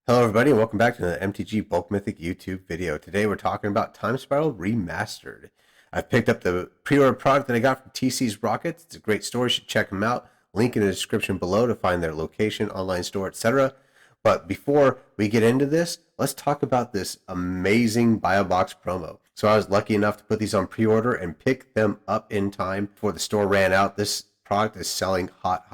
Hello everybody and welcome back to the MTG Bulk Mythic YouTube video. Today we're talking about Time Spiral Remastered. I've picked up the pre-order product that I got from TC's Rockets. It's a great store, you should check them out. Link in the description below to find their location, online store, etc. But before we get into this, let's talk about this amazing Bio Box promo. So I was lucky enough to put these on pre-order and pick them up in time before the store ran out. This product is selling hot.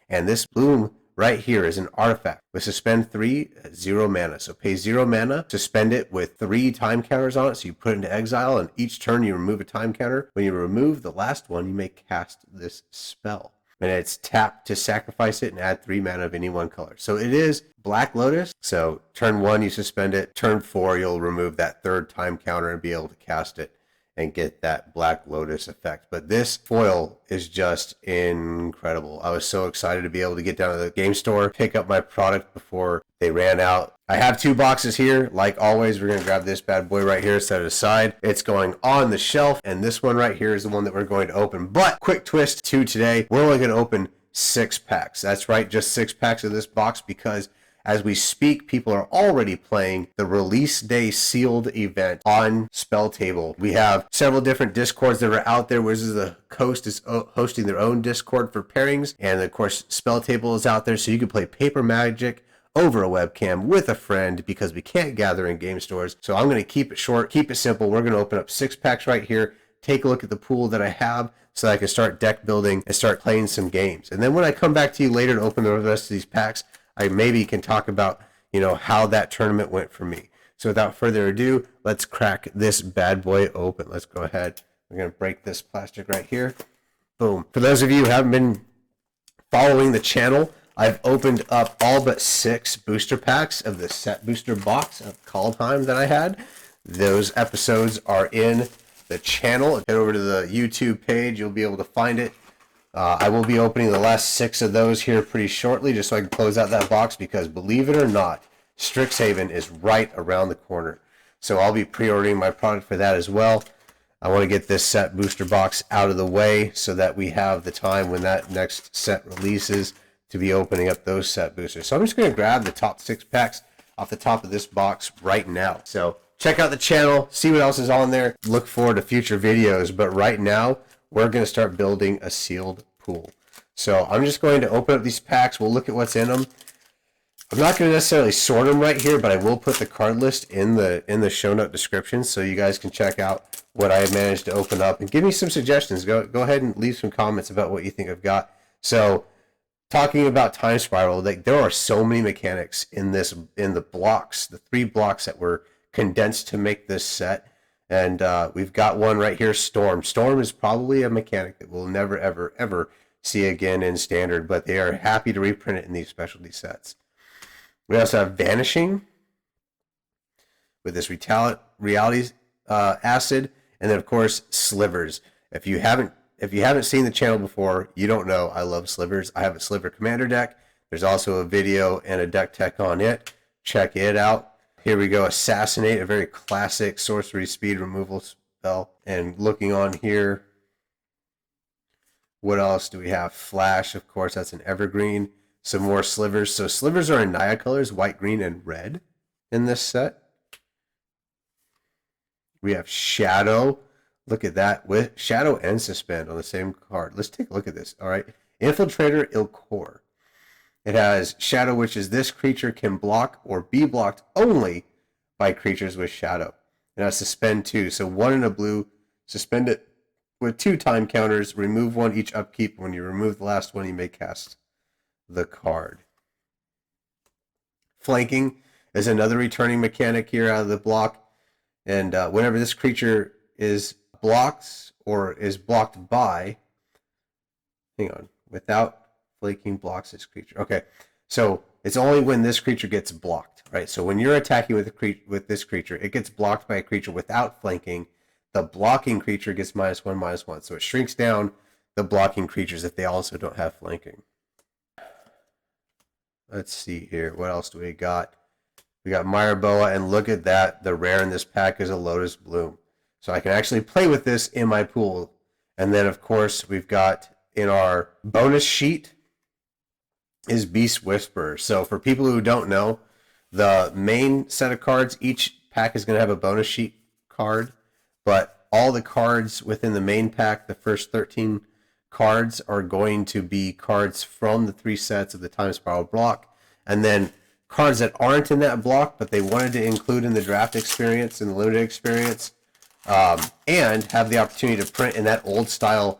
And this bloom right here is an artifact with suspend 3, 0 mana. So pay 0 mana, suspend it with 3 time counters on it. So you put it into exile, and each turn you remove a time counter. When you remove the last one, you may cast this spell. And it's tap to sacrifice it and add 3 mana of any one color. So it is Black Lotus. So turn 1, you suspend it. Turn 4, you'll remove that 3rd time counter and be able to cast it and get that Black Lotus effect. But this foil is just incredible. I was so excited to be able to get down to the game store, pick up my product before they ran out. I have 2 boxes here. Like always, we're going to grab this bad boy right here, set it aside. It's going on the shelf, and this one right here is the one that we're going to open. But quick twist to today, we're only going to open 6 packs. That's right, just 6 packs of this box, because as we speak, people are already playing the release day sealed event on Spell Table. We have several different discords that are out there. Wizards of the Coast is hosting their own discord for pairings. And of course, Spell Table is out there, so you can play Paper Magic over a webcam with a friend, because we can't gather in game stores. So I'm going to keep it short, keep it simple. We're going to open up 6 packs right here, take a look at the pool that I have so that I can start deck building and start playing some games. And then when I come back to you later to open the rest of these packs, I maybe can talk about, how that tournament went for me. So without further ado, let's crack this bad boy open. Let's go ahead. We're going to break this plastic right here. Boom. For those of you who haven't been following the channel, I've opened up all but 6 booster packs of the set booster box of Kaldheim that I had. Those episodes are in the channel. Head over to the YouTube page. You'll be able to find it. I will be opening the last 6 of those here pretty shortly, just so I can close out that box, because believe it or not, Strixhaven is right around the corner. So I'll be pre-ordering my product for that as well. I want to get this set booster box out of the way so that we have the time when that next set releases to be opening up those set boosters. So I'm just going to grab the top 6 packs off the top of this box right now. So check out the channel, see what else is on there, look forward to future videos, but right now, we're going to start building a sealed pool. So I'm just going to open up these packs. We'll look at what's in them. I'm not going to necessarily sort them right here, but I will put the card list in the show note description so you guys can check out what I managed to open up and give me some suggestions. Go ahead and leave some comments about what you think I've got. So talking about Time Spiral, there are so many mechanics in the blocks, the 3 blocks that were condensed to make this set. And we've got one right here, Storm. Storm is probably a mechanic that we'll never, ever see again in Standard, but they are happy to reprint it in these specialty sets. We also have Vanishing with this Reality Acid, and then of course Slivers. If you haven't seen the channel before, you don't know I love Slivers. I have a Sliver Commander deck. There's also a video and a deck tech on it. Check it out. Here we go, Assassinate, a very classic sorcery speed removal spell. And looking on here, what else do we have? Flash, of course, that's an evergreen. Some more Slivers. So Slivers are in Naya colors, white, green, and red in this set. We have Shadow. Look at that, with Shadow and Suspend on the same card. Let's take a look at this, all right? Infiltrater, il-Kor. It has Shadow, which is this creature can block or be blocked only by creatures with Shadow. It has Suspend 2, so 1 in a blue, suspend it with 2 time counters, remove 1 each upkeep. When you remove the last one, you may cast the card. Flanking is another returning mechanic here out of the block, and whenever this creature is blocked or is blocked by, without flanking blocks this creature. Okay, so it's only when this creature gets blocked, right? So when you're attacking with this creature, it gets blocked by a creature without flanking. The blocking creature gets -1/-1, so it shrinks down the blocking creatures if they also don't have flanking. Let's see here. What else do we got? We got Myroboa, and look at that. The rare in this pack is a Lotus Bloom. So I can actually play with this in my pool. And then, of course, we've got in our bonus sheet is Beast Whisperer. So for people who don't know, The main set of cards, each pack is going to have a bonus sheet card, but all the cards within the main pack, the first 13 cards, are going to be cards from the 3 sets of the Time Spiral block, and then cards that aren't in that block, but they wanted to include in the draft experience and the limited experience, and have the opportunity to print in that old style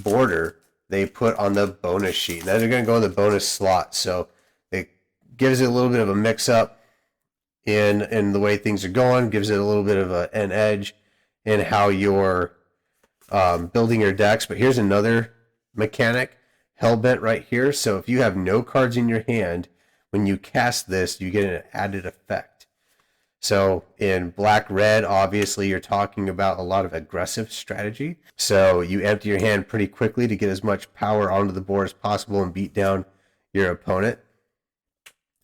border they put on the bonus sheet. Now they're going to go in the bonus slot, so it gives it a little bit of a mix-up in the way things are going, gives it a little bit of an edge in how you're building your decks. But here's another mechanic, Hellbent, right here. So if you have no cards in your hand, when you cast this, you get an added effect. So in black-red, obviously, you're talking about a lot of aggressive strategy. So you empty your hand pretty quickly to get as much power onto the board as possible and beat down your opponent.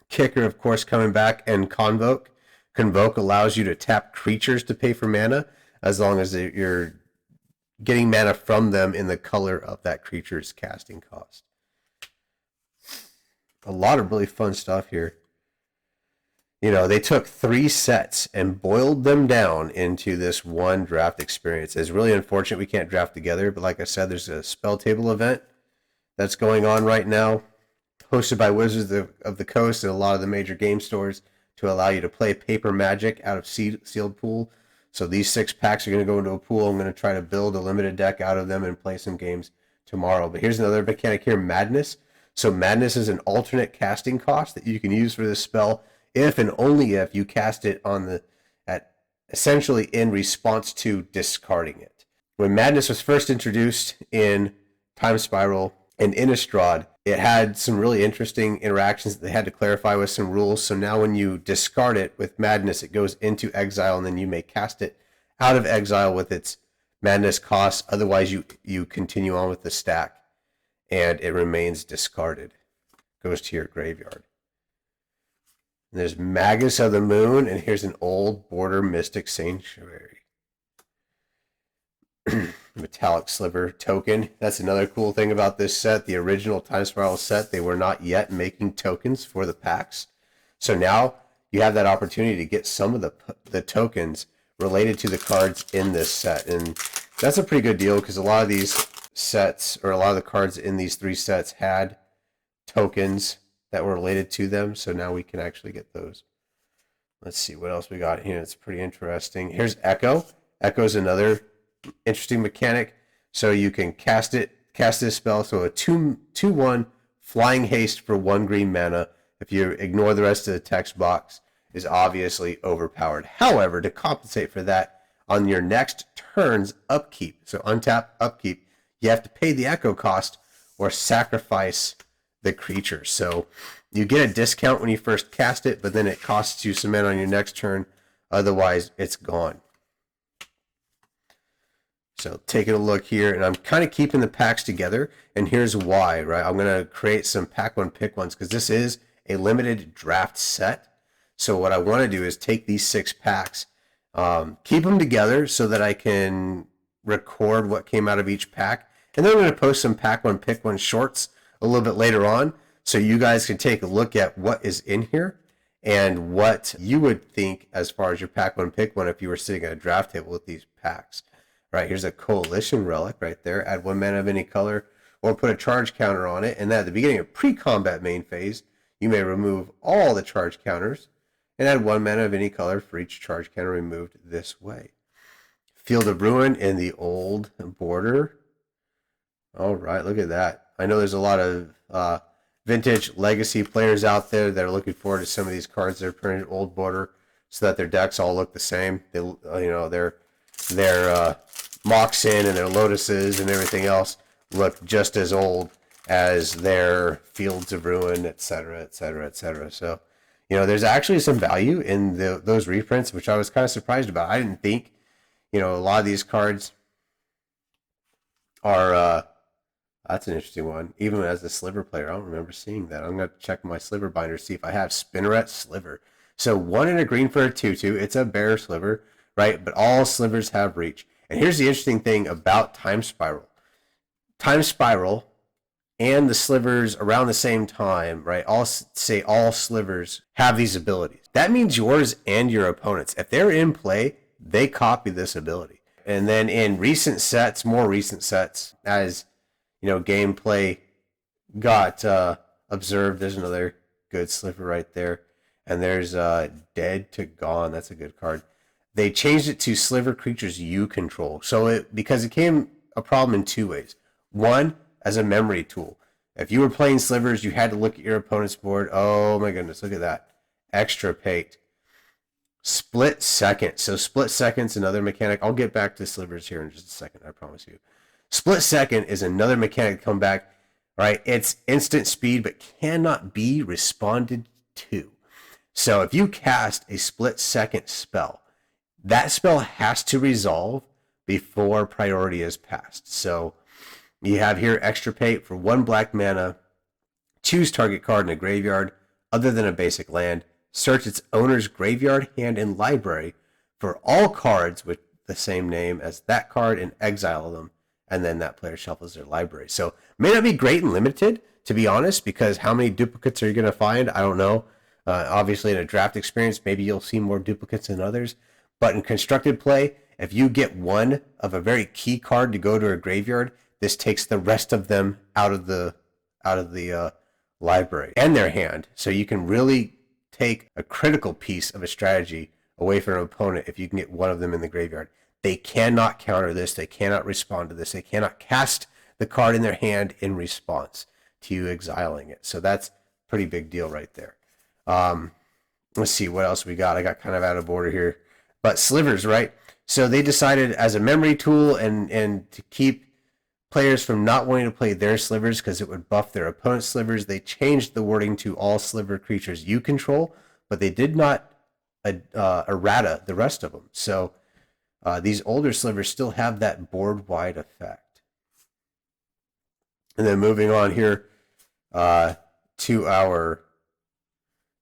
Kicker, of course, coming back, and Convoke. Convoke allows you to tap creatures to pay for mana, as long as you're getting mana from them in the color of that creature's casting cost. A lot of really fun stuff here. You know, they took 3 sets and boiled them down into this one draft experience. It's really unfortunate we can't draft together, but like I said, there's a spell table event that's going on right now, hosted by Wizards of the Coast and a lot of the major game stores, to allow you to play Paper Magic out of sealed pool. So these 6 packs are going to go into a pool. I'm going to try to build a limited deck out of them and play some games tomorrow. But here's another mechanic here, Madness. So Madness is an alternate casting cost that you can use for this spell if and only if you cast it essentially in response to discarding it. When Madness was first introduced in Time Spiral and Innistrad, it had some really interesting interactions that they had to clarify with some rules. So now when you discard it with Madness, it goes into exile, and then you may cast it out of exile with its Madness cost. Otherwise, you continue on with the stack, and it remains discarded. Goes to your graveyard. And there's Magus of the Moon, and here's an old border Mystic Sanctuary. Metallic Sliver token. That's another cool thing about this set. The original Time Spiral set, they were not yet making tokens for the packs. So now you have that opportunity to get some of the tokens related to the cards in this set. And that's a pretty good deal, because a lot of these sets, or a lot of the cards in these 3 sets, had tokens that were related to them. So now we can actually get those. Let's see what else we got here. It's pretty interesting. Here's Echo. Echo's another interesting mechanic. So you can cast this spell. So a 2/1 flying haste for 1 green mana. If you ignore the rest of the text box, is obviously overpowered. However, to compensate for that, on your next turn's upkeep, so untap upkeep, you have to pay the Echo cost or sacrifice the creature. So you get a discount when you first cast it, but then it costs you some mana on your next turn. Otherwise, it's gone. So taking a look here, and I'm kind of keeping the packs together, and here's why, right? I'm going to create some pack one, pick ones, because this is a limited draft set. So what I want to do is take these 6 packs, keep them together so that I can record what came out of each pack, and then I'm going to post some pack one, pick one shorts a little bit later on, so you guys can take a look at what is in here and what you would think as far as your pack one, pick one if you were sitting at a draft table with these packs. Right, here's a Coalition Relic right there. Add 1 mana of any color, or put a charge counter on it. And then at the beginning of pre-combat main phase, you may remove all the charge counters and add 1 mana of any color for each charge counter removed this way. Field of Ruin in the old border. All right, look at that. I know there's a lot of vintage legacy players out there that are looking forward to some of these cards that are printed old border, so that their decks all look the same. They, their Moxen and their Lotuses and everything else look just as old as their Fields of Ruin, etc., etc., etc. So, there's actually some value in those reprints, which I was kind of surprised about. I didn't think, a lot of these cards are, that's an interesting one. Even as a Sliver player, I don't remember seeing that. I'm going to check my Sliver binder, see if I have Spinneret Sliver. So 1 and a green for a 2/2. It's a bear Sliver, right? But all Slivers have reach. And here's the interesting thing about Time Spiral. Time Spiral and the slivers around the same time, right? All slivers have these abilities. That means yours and your opponents, if they're in play, they copy this ability. And then in recent sets, more recent sets, as gameplay got observed, there's another good sliver right there. And there's Dead to Gone. That's a good card. They changed it to sliver creatures you control. So because it came a problem in two ways. One, as a memory tool. If you were playing slivers, you had to look at your opponent's board. Oh my goodness, look at that. Extripate. Split second. So split second's another mechanic. I'll get back to slivers here in just a second, I promise you. Split second is another mechanic to come back. Right? It's instant speed, but cannot be responded to. So if you cast a split second spell, that spell has to resolve before priority is passed. So you have here Extripate for 1 black mana. Choose target card in a graveyard other than a basic land. Search its owner's graveyard, hand, and library for all cards with the same name as that card and exile them. And then that player shuffles their library. So may not be great and limited, to be honest, because how many duplicates are you going to find? I don't know. Obviously, in a draft experience, maybe you'll see more duplicates than others. But in constructed play, if you get one of a very key card to go to a graveyard, this takes the rest of them out of the library and their hand. So you can really take a critical piece of a strategy away from an opponent if you can get one of them in the graveyard. They cannot counter this. They cannot respond to this. They cannot cast the card in their hand in response to you exiling it. So that's a pretty big deal right there. Let's see what else we got. I got kind of out of order here. But slivers, right? So they decided as a memory tool and to keep players from not wanting to play their slivers because it would buff their opponent's slivers, they changed the wording to all sliver creatures you control, but they did not errata the rest of them. So these older slivers still have that board-wide effect. And then moving on here to our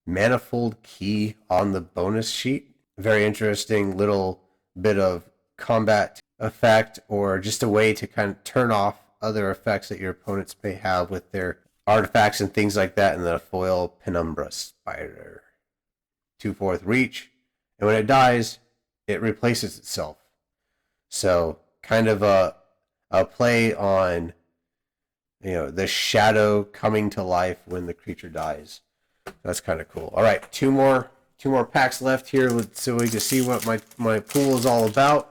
manifold key on the bonus sheet. Very interesting little bit of combat effect, or just a way to kind of turn off other effects that your opponents may have with their artifacts and things like that. And the foil Penumbra Spider. 2/4 reach. And when it dies, it replaces itself. So kind of a play on the shadow coming to life when the creature dies. That's kind of cool. All right, two more packs left here, so we can see what my pool is all about.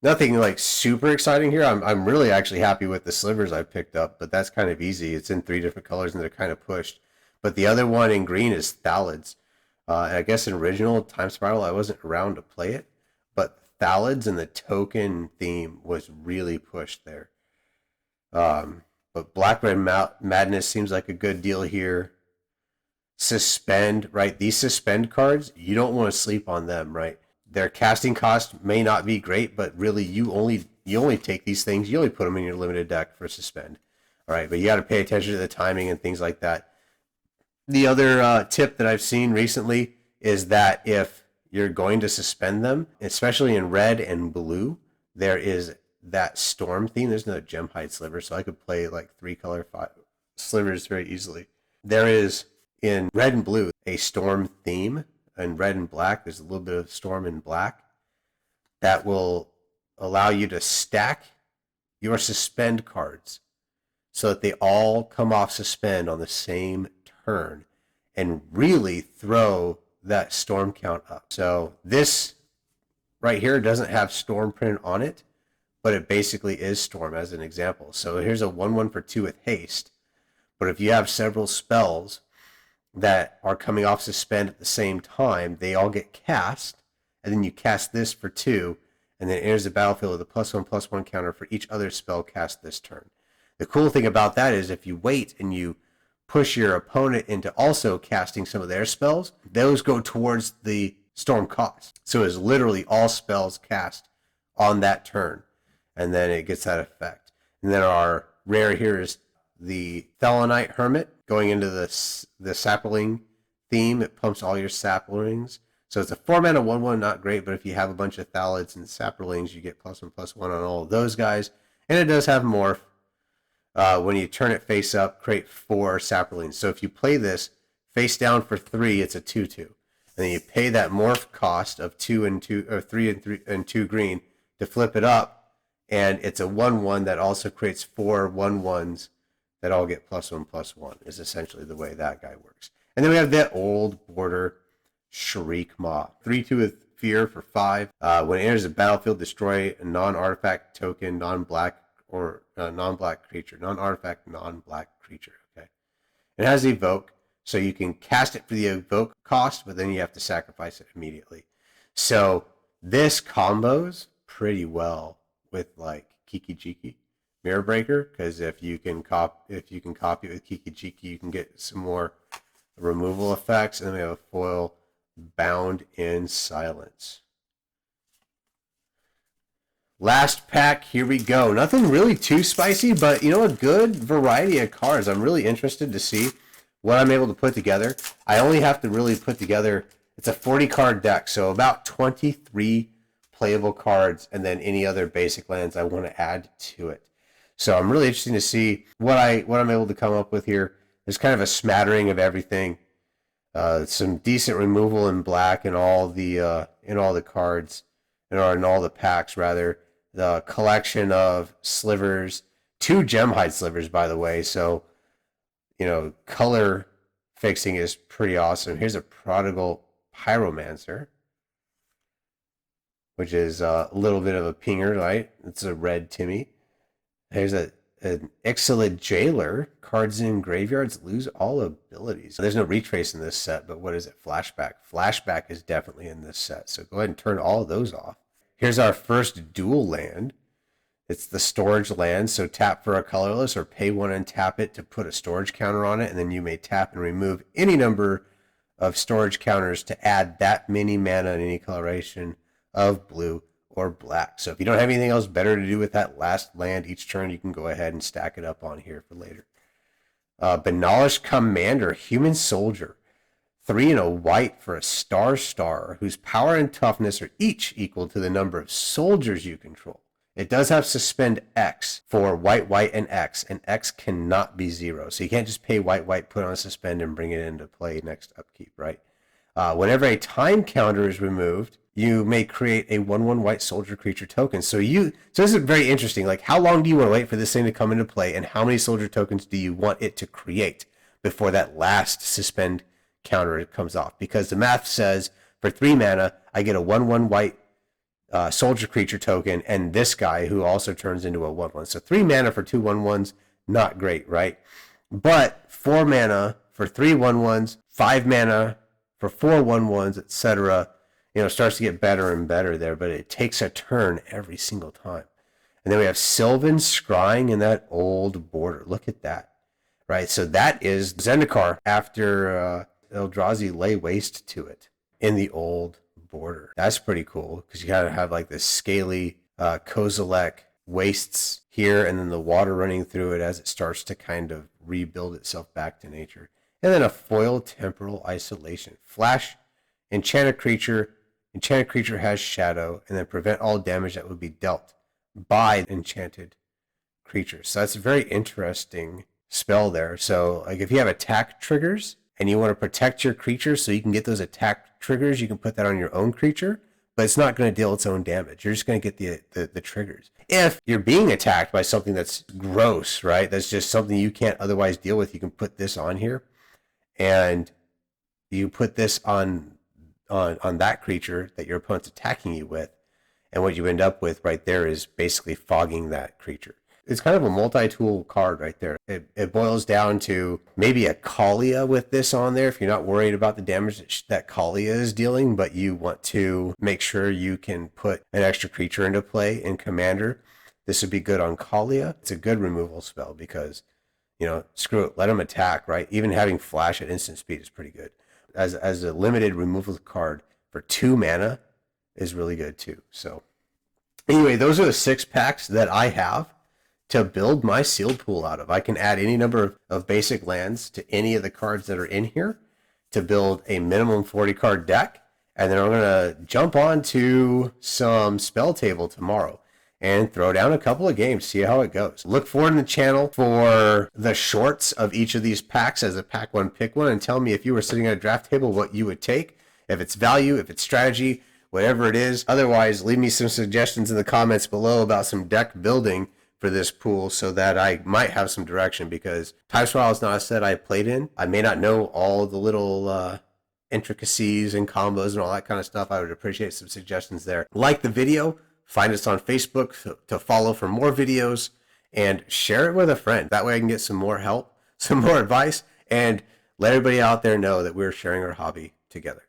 Nothing like super exciting here. I'm really actually happy with the slivers I picked up, but that's kind of easy. It's in 3 different colors and they're kind of pushed. But the other one in green is Thalids. I guess in original Time Spiral I wasn't around to play it, but Thalids and the token theme was really pushed there. But Black Red Madness seems like a good deal here. Suspend, right? These suspend cards, you don't want to sleep on them, right? Their casting cost may not be great, but really you only take these things, you only put them in your limited deck for suspend. All right, but you got to pay attention to the timing and things like that. The other tip that I've seen recently is that if you're going to suspend them, especially in red and blue, there is that storm theme. There's no Gemhide Sliver, so I could play like 3-color slivers very easily. There is, in red and blue, a storm theme. In red and black, there's a little bit of storm in black that will allow you to stack your suspend cards so that they all come off suspend on the same turn and really throw that storm count up. So this right here doesn't have storm print on it, but it basically is storm as an example. So here's a 1/1 for 2 with haste. But if you have several spells that are coming off suspend at the same time, they all get cast, and then you cast this for 2, and then it enters the battlefield with a +1/+1 counter for each other spell cast this turn. The cool thing about that is if you wait and you push your opponent into also casting some of their spells, those go towards the storm cost. So it's literally all spells cast on that turn, and then it gets that effect. And then our rare here is the Thelonite Hermit, going into the sapling theme. It pumps all your saplings. So it's a 4-mana 1/1, not great, but if you have a bunch of Thalids and saplings, you get +1/+1 on all of those guys. And it does have morph. When you turn it face up, create 4 saplings. So if you play this face down for 3, it's a 2/2. And then you pay that morph cost of 2 and 2, or 3 and 3 and 2 green to flip it up, and it's a 1/1 that also creates 4 1/1s that all get +1/+1. Is essentially the way that guy works. And then we have that old border Shriek Maw, 3/2 with fear for 5. When it enters the battlefield, destroy a non-artifact token, non-black or non-black creature, non-artifact, non-black creature. Okay, it has evoke, so you can cast it for the evoke cost, but then you have to sacrifice it immediately. So this combos pretty well with like Kiki Jiki Mirror Breaker, because if you can copy it with Kiki Jiki, you can get some more removal effects. And then we have a foil Bound in Silence. Last pack, here we go. Nothing really too spicy, but you know, a good variety of cards. I'm really interested to see what I'm able to put together. I only have to really put together, it's a 40 card deck, so about 23 playable cards, and then any other basic lands I want to add to it. So I'm really interested to see what I'm able to come up with here. There's kind of a smattering of everything. Some decent removal in black in all the cards, in all the packs rather. The collection of slivers, 2 Gemhide slivers, by the way. So, you know, color fixing is pretty awesome. Here's a Prodigal Pyromancer, which is a little bit of a pinger, right? It's a red Timmy. Here's an Yixilid Jailer. Cards in graveyards lose all abilities. There's no retrace in this set, but what is it? Flashback. Flashback is definitely in this set. So go ahead and turn all of those off. Here's our first dual land. It's the storage land, so tap for a colorless or pay 1 and tap it to put a storage counter on it, and then you may tap and remove any number of storage counters to add that many mana in any coloration of blue or black. So if you don't have anything else better to do with that last land each turn, you can go ahead and stack it up on here for later. Benalish Commander, Human Soldier. 3 and a white for a star, whose power and toughness are each equal to the number of soldiers you control. It does have suspend X for white, and X cannot be 0. So you can't just pay white, put on a suspend, and bring it into play next upkeep, right? Whenever a time counter is removed, you may create a 1/1 white soldier creature token. So this is very interesting. Like, how long do you want to wait for this thing to come into play, and how many soldier tokens do you want it to create before that last suspend counter comes off? Because the math says for 3 mana, I get a 1/1 white soldier creature token, and this guy who also turns into a 1/1. So 3 mana for 2 1/1s, not great, right? But 4 mana for 3 1/1s, 5 mana for 4 1/1s, etc. You know, starts to get better and better there, but it takes a turn every single time. And then we have Sylvan Scrying in that old border. Look at that, right? So that is Zendikar after Eldrazi lay waste to it in the old border. That's pretty cool, because you gotta have like this scaly Kozilek wastes here, and then the water running through it as it starts to kind of rebuild itself back to nature. And then a foil Temporal Isolation. Flash, enchanted creature has shadow, and then prevent all damage that would be dealt by enchanted creatures. So that's a very interesting spell there. So like if you have attack triggers and you want to protect your creature so you can get those attack triggers, you can put that on your own creature, but it's not going to deal its own damage. You're just going to get the triggers. If you're being attacked by something that's gross, right, that's just something you can't otherwise deal with, you can put this on here, and you put this on that creature that your opponent's attacking you with, and what you end up with right there is basically fogging that creature. It's kind of a multi-tool card right there. It boils down to maybe a Kaalia with this on there if you're not worried about the damage that Kaalia is dealing, but you want to make sure you can put an extra creature into play in Commander. This would be good on Kaalia. It's a good removal spell because, you know, screw it, let them attack, right? Even having flash at instant speed is pretty good. As a limited removal card for 2 mana is really good too. So anyway, those are the 6 packs that I have to build my sealed pool out of. I can add any number of basic lands to any of the cards that are in here to build a minimum 40 card deck. And then I'm going to jump on to some spell table tomorrow. and throw down a couple of games, see how it goes. Look forward in the channel for the shorts of each of these packs as a pack one, pick one, and tell me if you were sitting at a draft table what you would take, if it's value, if it's strategy, whatever it is. Otherwise, leave me some suggestions in the comments below about some deck building for this pool so that I might have some direction, because Time Spiral is not a set I played in. I may not know all the little intricacies and combos and all that kind of stuff. I would appreciate some suggestions there. Like the video, find us on Facebook to follow for more videos, and share it with a friend. That way I can get some more help, some more advice, and let everybody out there know that we're sharing our hobby together.